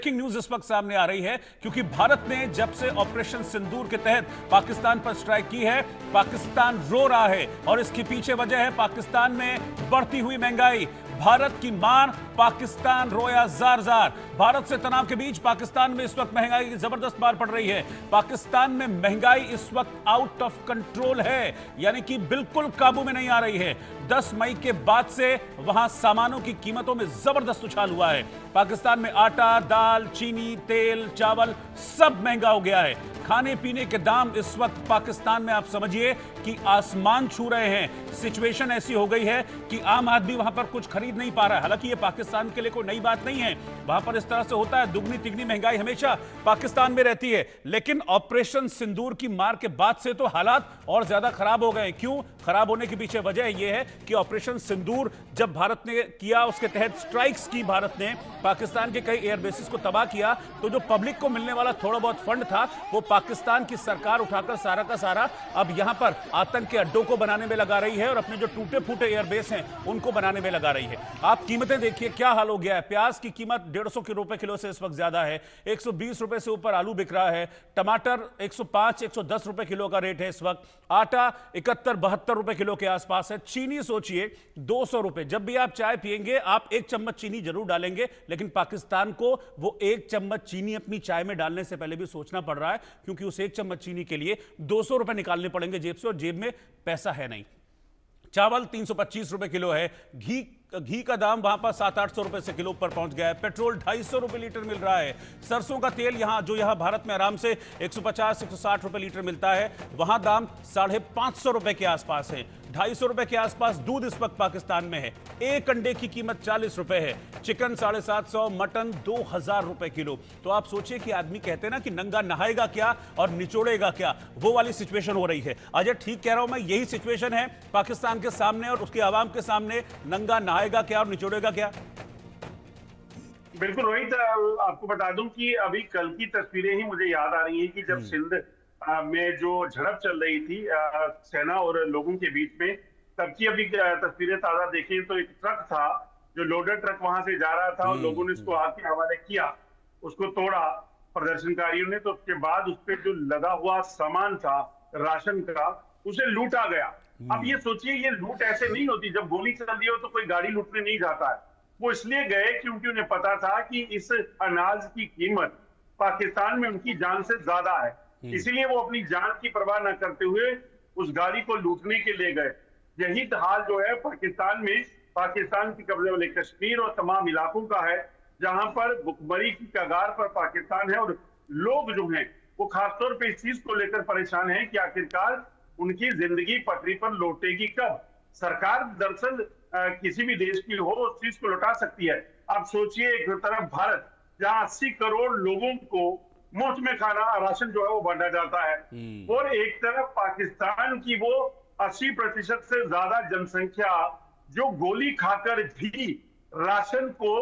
Breaking news इस वक्त सामने आ रही है क्योंकि भारत ने जब से ऑपरेशन सिंदूर के तहत पाकिस्तान पर स्ट्राइक की है, पाकिस्तान रो रहा है और इसके पीछे वजह है पाकिस्तान में बढ़ती हुई महंगाई। भारत की मार, पाकिस्तान रोया जार जार। भारत से तनाव के बीच पाकिस्तान में इस वक्त महंगाई की जबरदस्त मार पड़ रही है। पाकिस्तान में महंगाई इस वक्त आउट ऑफ कंट्रोल है, यानी कि बिल्कुल काबू में नहीं आ रही है। 10 मई के बाद से वहां सामानों की कीमतों में जबरदस्त उछाल हुआ है। पाकिस्तान में आटा, दाल, चीनी, तेल, चावल सब महंगा हो गया है। खाने पीने के दाम इस वक्त पाकिस्तान में आप समझिए कि आसमान छू रहे हैं। सिचुएशन ऐसी हो गई है कि आम आदमी वहां पर कुछ खरीद नहीं पा रहा है। हालांकि ये पाकिस्तान के लिए कोई नई बात नहीं है, वहां पर इस तरह से होता है, दुगनी तिगनी महंगाई हमेशा पाकिस्तान में रहती है। लेकिन ऑपरेशन सिंदूर की मार के बाद से तो हालात और ज्यादा खराब हो गए। क्यों खराब होने के पीछे वजह यह है कि ऑपरेशन सिंदूर जब भारत ने किया, उसके तहत स्ट्राइक्स की, भारत ने पाकिस्तान के कई एयरबेसेस को तबाह किया, तो जो पब्लिक को मिलने वाला थोड़ा बहुत फंड था वो पाकिस्तान की सरकार उठाकर सारा का सारा अब यहां पर आतंक के अड्डों को बनाने में लगा रही है और अपने जो टूटे फूटे एयरबेस हैं उनको बनाने में लगा रही है। आप कीमतें देखिए क्या हाल हो गया है। प्याज की कीमत 150 रुपए किलो से इस वक्त ज्यादा है। 120 रुपए से ऊपर आलू बिक रहा है। टमाटर 105 110 रुपए किलो का रेट है इस वक्त। आटा 71 72 रुपए किलो के आसपास है। चीनी सोचिए 200 रुपए। जब भी आप चाय पिएंगे आप एक चम्मच चीनी जरूर डालेंगे, लेकिन पाकिस्तान को वो एक चम्मच चीनी अपनी चाय में डालने से पहले भी सोचना पड़ रहा है, क्योंकि उस एक चम्मच चीनी के लिए 200 रुपए निकालने पड़ेंगे जेब से, और जेब में पैसा है नहीं। चावल 325 रुपए किलो है। घी का दाम वहां पर 700-800 रुपए से किलो पर पहुंच गया है। पेट्रोल 250 रुपए लीटर मिल रहा है। सरसों का तेल यहां भारत में आराम से 150-160 रुपए लीटर मिलता है, वहां दाम 550 रुपए के आसपास है। 250 रुपए के आसपास दूध इस वक्त पाकिस्तान में है। एक अंडे की कीमत 40 रुपए है। चिकन 750, मटन 2000 रुपए किलो। तो आप सोचिए कि आदमी कहते हैं ना कि नंगा नहाएगा क्या और निचोड़ेगा क्या, वो वाली सिचुएशन हो रही है। अजय ठीक कह रहा हूं मैं, यही सिचुएशन है पाकिस्तान के सामने और उसके आवाम के सामने। नंगा नहाएगा क्या और निचोड़ेगा क्या? बिल्कुल रोहित, आपको बता दूं कि अभी कल की तस्वीरें ही मुझे याद आ रही हैं कि जब सिंध में जो झड़प चल रही थी सेना और लोगों के बीच में, तब की अभी तस्वीरें ताजा देखें तो एक ट्रक था, जो लोडर ट्रक वहां से जा रहा था और लोगों ने उसको आग के हवाले किया, उसको तोड़ा प्रदर्शनकारियों ने। तो उसके बाद उस पर जो लगा हुआ सामान था राशन का, उसे लूटा गया। अब ये सोचिए, ये लूट ऐसे नहीं होती, जब गोली चल रही हो तो कोई गाड़ी लूटने नहीं जाता है। वो इसलिए गए क्योंकि उन्हें पता था कि इस अनाज की कीमत पाकिस्तान में उनकी जान से ज्यादा है। इसीलिए वो अपनी जान की परवाह न करते हुए उस गाड़ी को लूटने के लिए गए। यही हाल जो है पाकिस्तान में, पाकिस्तान के कब्जे वाले कश्मीर और तमाम इलाकों का है, जहां पर भुखमरी की कगार पर पाकिस्तान है। और लोग जो हैं वो खासतौर पर इस चीज को लेकर परेशान हैं कि आखिरकार उनकी जिंदगी पटरी पर लौटेगी कब। सरकार दरअसल किसी भी देश की हो उस चीज को लौटा सकती है। आप सोचिए, एक तरफ भारत जहां 80 करोड़ लोगों को मुफ्त में खाना राशन जो है वो बांटा जाता है, और एक तरफ पाकिस्तान की वो 80% से ज्यादा जनसंख्या जो गोली खाकर भी राशन को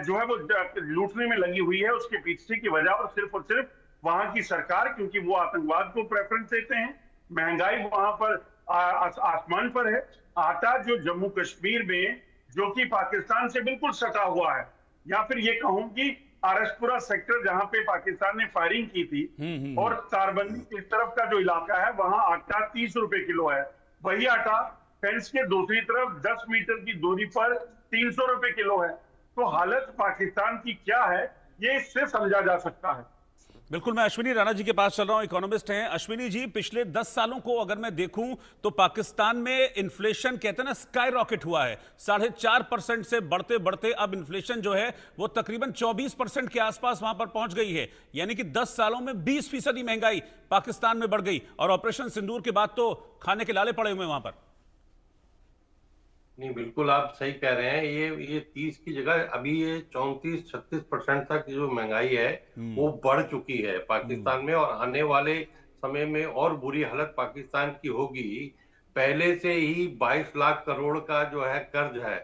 जो है वो लूटने में लगी हुई है। उसके पीछे की वजह और सिर्फ वहां की सरकार, क्योंकि वो आतंकवाद को प्रेफरेंस देते हैं। महंगाई वहां पर आसमान पर है। आटा जो जम्मू कश्मीर में, जो कि पाकिस्तान से बिल्कुल सटा हुआ है, या फिर ये कहूं कि आरसपुरा सेक्टर जहां पे पाकिस्तान ने फायरिंग की थी, और तारबंदी इस तरफ का जो इलाका है, वहां आटा 30 रुपए किलो है। वही आटा फेंस के दूसरी तरफ 10 मीटर की दूरी पर 300 रुपए किलो है। तो हालत पाकिस्तान की क्या है, ये इससे समझा जा सकता है। बिल्कुल, मैं अश्विनी राणा जी के पास चल रहा हूं, इकोनॉमिस्ट हैं। अश्विनी जी, पिछले 10 सालों को अगर मैं देखूं तो पाकिस्तान में इन्फ्लेशन कहते हैं ना स्काई रॉकेट हुआ है। 4.5% से बढ़ते बढ़ते अब इन्फ्लेशन जो है वो तकरीबन 24% के आसपास वहां पर पहुंच गई है। यानी कि 10 सालों में 20% महंगाई पाकिस्तान में बढ़ गई। और ऑपरेशन सिंदूर के बाद तो खाने के लाले पड़े हुए वहां पर। नहीं, बिल्कुल आप सही कह रहे हैं। ये 30 की जगह अभी ये 34-36% तक जो महंगाई है वो बढ़ चुकी है पाकिस्तान में, और आने वाले समय में और बुरी हालत पाकिस्तान की होगी। पहले से ही 22 लाख करोड़ का जो है कर्ज है,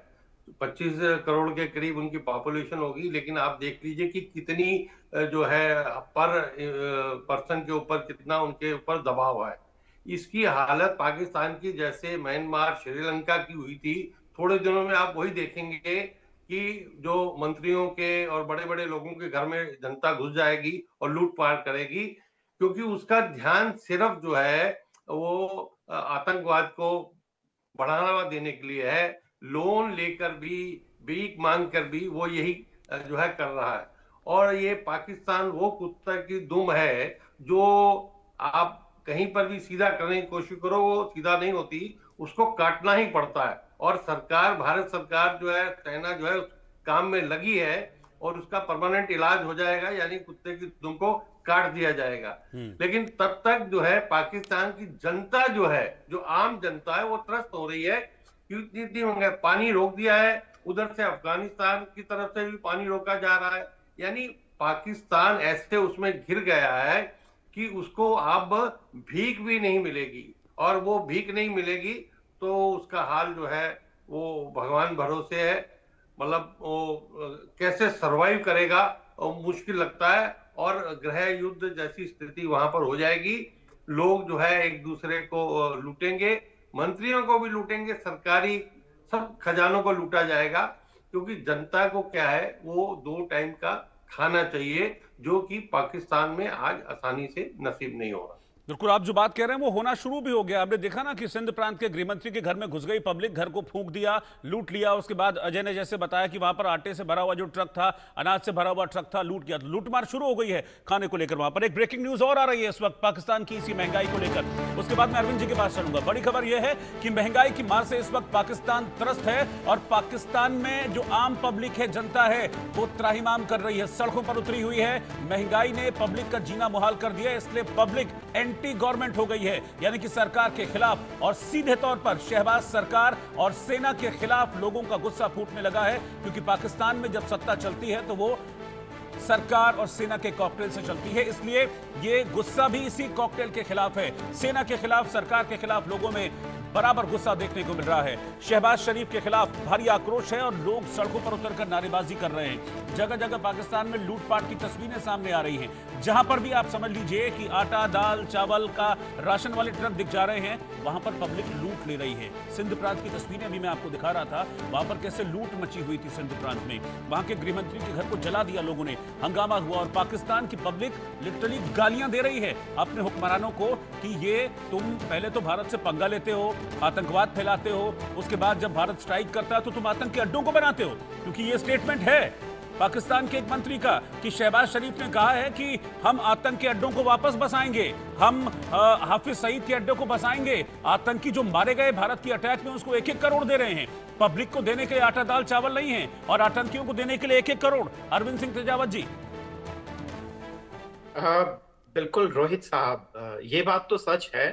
25 करोड़ के करीब उनकी पॉपुलेशन होगी, लेकिन आप देख लीजिए कि कितनी जो है पर पर्सन के ऊपर कितना उनके ऊपर दबाव है। इसकी हालत पाकिस्तान की जैसे म्यांमार, श्रीलंका की हुई थी, थोड़े दिनों में आप वही देखेंगे कि जो मंत्रियों के और बड़े बड़े लोगों के घर में जनता घुस जाएगी और लूटपाट करेगी, क्योंकि उसका ध्यान सिर्फ जो है वो आतंकवाद को बढ़ावा देने के लिए है। लोन लेकर भी, भीख मांग कर भी वो यही जो है कर रहा है। और ये पाकिस्तान वो कुत्ता की दुम है जो आप कहीं पर भी सीधा करने की कोशिश करो वो सीधा नहीं होती, उसको काटना ही पड़ता है। और सरकार, भारत सरकार जो है, सेना जो है उस काम में लगी है और उसका परमानेंट इलाज हो जाएगा, यानी कुत्ते की दुम को काट दिया जाएगा। लेकिन तब तक जो है पाकिस्तान की जनता जो है, जो आम जनता है, वो त्रस्त हो रही है। क्योंकि पानी रोक दिया है, उधर से अफगानिस्तान की तरफ से भी पानी रोका जा रहा है, यानी पाकिस्तान ऐसे उसमें घिर गया है कि उसको अब भीख भी नहीं मिलेगी। और वो भीख नहीं मिलेगी तो उसका हाल जो है वो भगवान भरोसे है। मतलब वो कैसे सरवाइव करेगा मुश्किल लगता है। और गृह युद्ध जैसी स्थिति वहां पर हो जाएगी। लोग जो है एक दूसरे को लूटेंगे, मंत्रियों को भी लूटेंगे, सरकारी सब खजानों को लूटा जाएगा। क्योंकि जनता को क्या है, वो 2 टाइम का खाना चाहिए, जो कि पाकिस्तान में आज आसानी से नसीब नहीं हो रहा। बिल्कुल, आप जो बात कह रहे हैं वो होना शुरू भी हो गया। आपने देखा ना कि सिंध प्रांत के गृहमंत्री के घर में घुस गई पब्लिक, घर को फूंक दिया, लूट लिया। उसके बाद अजय ने जैसे बताया कि वहां पर आटे से भरा हुआ जो ट्रक था, अनाज से भरा हुआ ट्रक था, लूट किया। लूटमार शुरू हो गई है खाने को लेकर। वहां पर एक ब्रेकिंग न्यूज और आ रही है इस वक्त पाकिस्तान की इसी महंगाई को लेकर। उसके बाद मैं अरविंद जी के पास चलूंगा। बड़ी खबर यह है कि महंगाई की मार से इस वक्त पाकिस्तान त्रस्त है और पाकिस्तान में जो आम पब्लिक है, जनता है, वो त्राहिमाम कर रही है, सड़कों पर उतरी हुई है। महंगाई ने पब्लिक का जीना मुहाल कर दिया, इसलिए पब्लिक एंटी गवर्नमेंट हो गई है, यानी कि सरकार के खिलाफ। और सीधे तौर पर शहबाज सरकार और सेना के खिलाफ लोगों का गुस्सा फूटने लगा है, क्योंकि पाकिस्तान में जब सत्ता चलती है तो वो सरकार और सेना के कॉकटेल से चलती है। इसलिए ये गुस्सा भी इसी कॉकटेल के खिलाफ है। सेना के खिलाफ, सरकार के खिलाफ लोगों में बराबर गुस्सा देखने को मिल रहा है। शहबाज शरीफ के खिलाफ भारी आक्रोश है और लोग सड़कों पर उतरकर नारेबाजी कर रहे हैं। जगह जगह पाकिस्तान में लूटपाट की तस्वीरें सामने आ रही हैं। जहां पर भी आप समझ लीजिए कि आटा, दाल, चावल का राशन वाले ट्रक दिख जा रहे हैं, वहां पर पब्लिक लूट ले रही है। सिंध प्रांत की तस्वीरें भी मैं आपको दिखा रहा था, वहां पर कैसे लूट मची हुई थी सिंध प्रांत में। वहां के गृहमंत्री के घर को जला दिया लोगों ने, हंगामा हुआ और पाकिस्तान की पब्लिक लिटरली गालियां दे रही है अपने हुक्मरानों को कि ये तुम पहले तो भारत से पंगा लेते हो, आतंकवाद फैलाते हो, उसके बाद जब भारत स्ट्राइक करता है तो तुम आतंक के अड्डों को बनाते हो। क्योंकि ये स्टेटमेंट है पाकिस्तान के एक मंत्री का कि शहबाज शरीफ ने कहा है कि हम आतंक के अड्डों को वापस बसाएंगे, हम हाफिज सईद के अड्डों को बसाएंगे। आतंकी जो मारे गए भारत की अटैक में, उसको 1-1 करोड़ दे रहे हैं। पब्लिक को देने के लिए आटा, दाल, चावल नहीं है और आतंकियों को देने के लिए 1-1 करोड़। अरविंद सिंह तेजावत जी। बिल्कुल रोहित साहब, ये बात तो सच है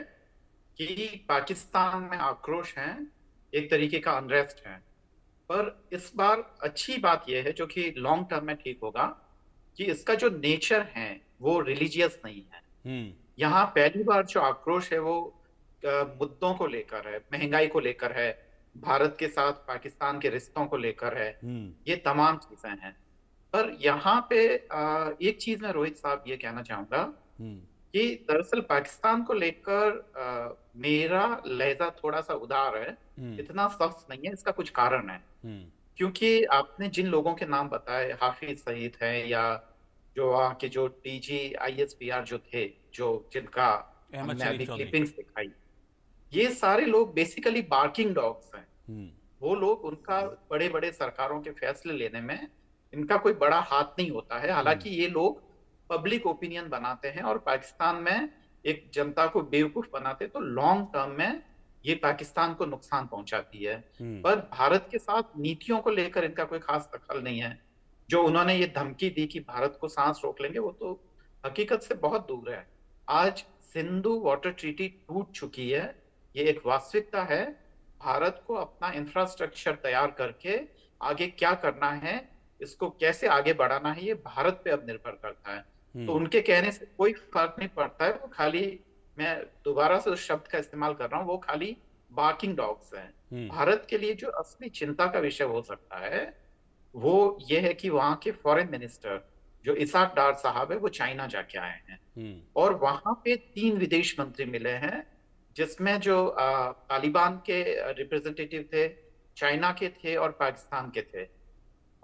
कि पाकिस्तान में आक्रोश है, एक तरीके का अनरेस्ट है। पर इस बार अच्छी बात यह है, जो कि लॉन्ग टर्म में ठीक होगा, कि इसका जो नेचर है वो रिलीजियस नहीं है। यहाँ पहली बार जो आक्रोश है वो मुद्दों को लेकर है, महंगाई को लेकर है, भारत के साथ पाकिस्तान के रिश्तों को लेकर है, ये तमाम चीजें हैं। पर यहाँ पे एक चीज मैं रोहित साहब ये कहना चाहूंगा कि दरअसल पाकिस्तान को लेकर मेरा लहजा थोड़ा सा उदार है, इतना सख्त नहीं है। इसका कुछ कारण है, क्योंकि आपने जिन लोगों के नाम बताए, हाफिज सईद है या जो वहाँ के जो डीजी ISPR जो थे, जो जिनका हमने अभी क्लिपिंग्स दिखाई, ये सारे लोग बेसिकली बार्किंग डॉग्स हैं। वो लोग, उनका बड़े बड़े सरकारों के फैसले लेने में इनका कोई बड़ा हाथ नहीं होता है। हालांकि ये लोग पब्लिक ओपिनियन बनाते हैं और पाकिस्तान में एक जनता को बेवकूफ बनाते हैं, तो लॉन्ग टर्म में ये पाकिस्तान को नुकसान पहुंचाती है। पर भारत के साथ नीतियों को लेकर इनका कोई खास दखल नहीं है। जो उन्होंने ये धमकी दी कि भारत को सांस रोक लेंगे, वो तो हकीकत से बहुत दूर है। आज सिंधु वाटर ट्रीटी टूट चुकी है, ये एक वास्तविकता है। भारत को अपना इंफ्रास्ट्रक्चर तैयार करके आगे क्या करना है, इसको कैसे आगे बढ़ाना है, ये भारत पे अब निर्भर करता है। तो उनके कहने से कोई फर्क नहीं पड़ता है। वो खाली, मैं दोबारा से उस शब्द का इस्तेमाल कर रहा हूँ, वो खाली बार्किंग डॉग्स हैं। भारत के लिए जो असली चिंता का विषय हो सकता है वो ये है कि वहां के फॉरेन मिनिस्टर जो इसाक डार साहब है, वो चाइना जाके आए हैं और वहां पे 3 विदेश मंत्री मिले हैं, जिसमें जो तालिबान के रिप्रेजेंटेटिव थे, चाइना के थे और पाकिस्तान के थे।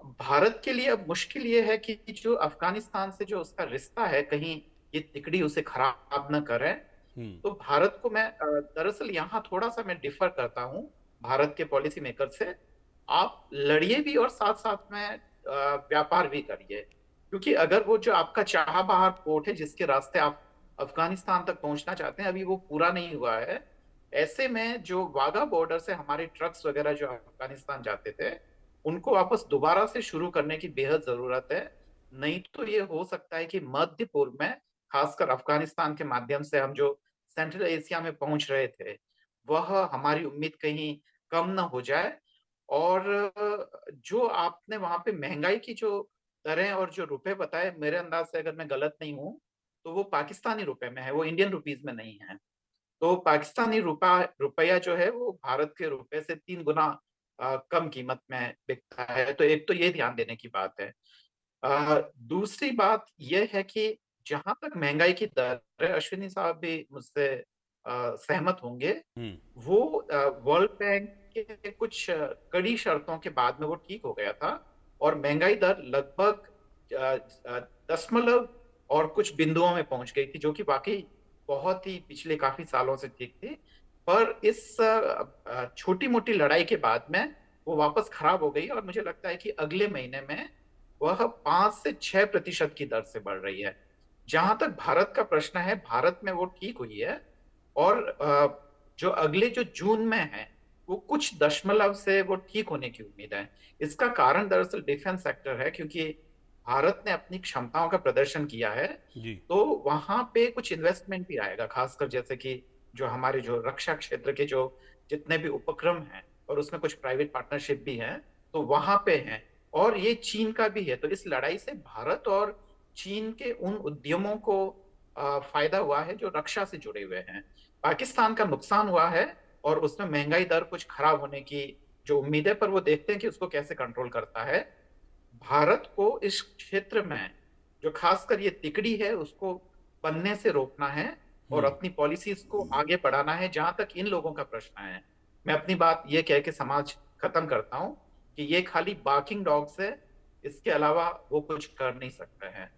भारत के लिए अब मुश्किल ये है कि जो अफगानिस्तान से जो उसका रिश्ता है, कहीं ये तिकड़ी उसे खराब न करे। हम्म। तो भारत को मैं दरअसल यहाँ थोड़ा सा मैं डिफर करता हूँ भारत के पॉलिसी मेकर से। आप लड़िए भी और साथ साथ में व्यापार भी करिए, क्योंकि अगर वो जो आपका चाबहार पोर्ट है जिसके रास्ते आप अफगानिस्तान तक पहुंचना चाहते हैं, अभी वो पूरा नहीं हुआ है। ऐसे में जो वाघा बॉर्डर से हमारे ट्रक्स वगैरह जो अफगानिस्तान जाते थे, उनको वापस दोबारा से शुरू करने की बेहद जरूरत है। नहीं तो ये हो सकता है कि मध्य पूर्व में, खासकर अफगानिस्तान के माध्यम से हम जो सेंट्रल एशिया में पहुंच रहे थे, वह हमारी उम्मीद कहीं कम न हो जाए। और जो आपने वहां पे महंगाई की जो दरें और जो रुपए बताए, मेरे अंदाज से अगर मैं गलत नहीं हूं, तो वो पाकिस्तानी रुपए में है, वो इंडियन रुपीज में नहीं है। तो पाकिस्तानी रुपया जो है वो भारत के रुपए से 3 गुना कम कीमत में बिकता है। तो एक तो ये ध्यान देने की बात है। दूसरी बात यह है कि जहां तक महंगाई की दर है, अश्विनी साहब भी मुझसे सहमत होंगे। हम्म। वो वर्ल्ड बैंक के कुछ कड़ी शर्तों के बाद में वो ठीक हो गया था, और महंगाई दर लगभग दशमलव और कुछ बिंदुओं में पहुंच गई थी, जो कि वाकई बहुत ही पिछले काफी सालों से ठीक थी। पर इस छोटी मोटी लड़ाई के बाद में वो वापस खराब हो गई, और मुझे लगता है कि अगले महीने में वह 5 से 6% की दर से बढ़ रही है। जहां तक भारत का प्रश्न है, भारत में वो ठीक हुई है, और जो अगले जो जून में है, वो कुछ दशमलव से वो ठीक होने की उम्मीद है। इसका कारण दरअसल डिफेंस सेक्टर है, क्योंकि भारत ने अपनी क्षमताओं का प्रदर्शन किया है। जी। तो वहां पे कुछ इन्वेस्टमेंट भी आएगा, खासकर जैसे कि जो हमारे जो रक्षा क्षेत्र के जो जितने भी उपक्रम हैं, और उसमें कुछ प्राइवेट पार्टनरशिप भी हैं, तो वहां पे हैं। और ये चीन का भी है। तो इस लड़ाई से भारत और चीन के उन उद्यमों को फायदा हुआ है जो रक्षा से जुड़े हुए हैं। पाकिस्तान का नुकसान हुआ है, और उसमें महंगाई दर कुछ खराब होने की जो उम्मीद है, पर वो देखते हैं कि उसको कैसे कंट्रोल करता है। भारत को इस क्षेत्र में जो खासकर ये तिकड़ी है, उसको बनने से रोकना है, और हम्म। अपनी पॉलिसीज को आगे बढ़ाना है। जहां तक इन लोगों का प्रश्न है, मैं अपनी बात ये कह के समाज खत्म करता हूं कि ये खाली बार्किंग डॉग्स है, इसके अलावा वो कुछ कर नहीं सकते हैं।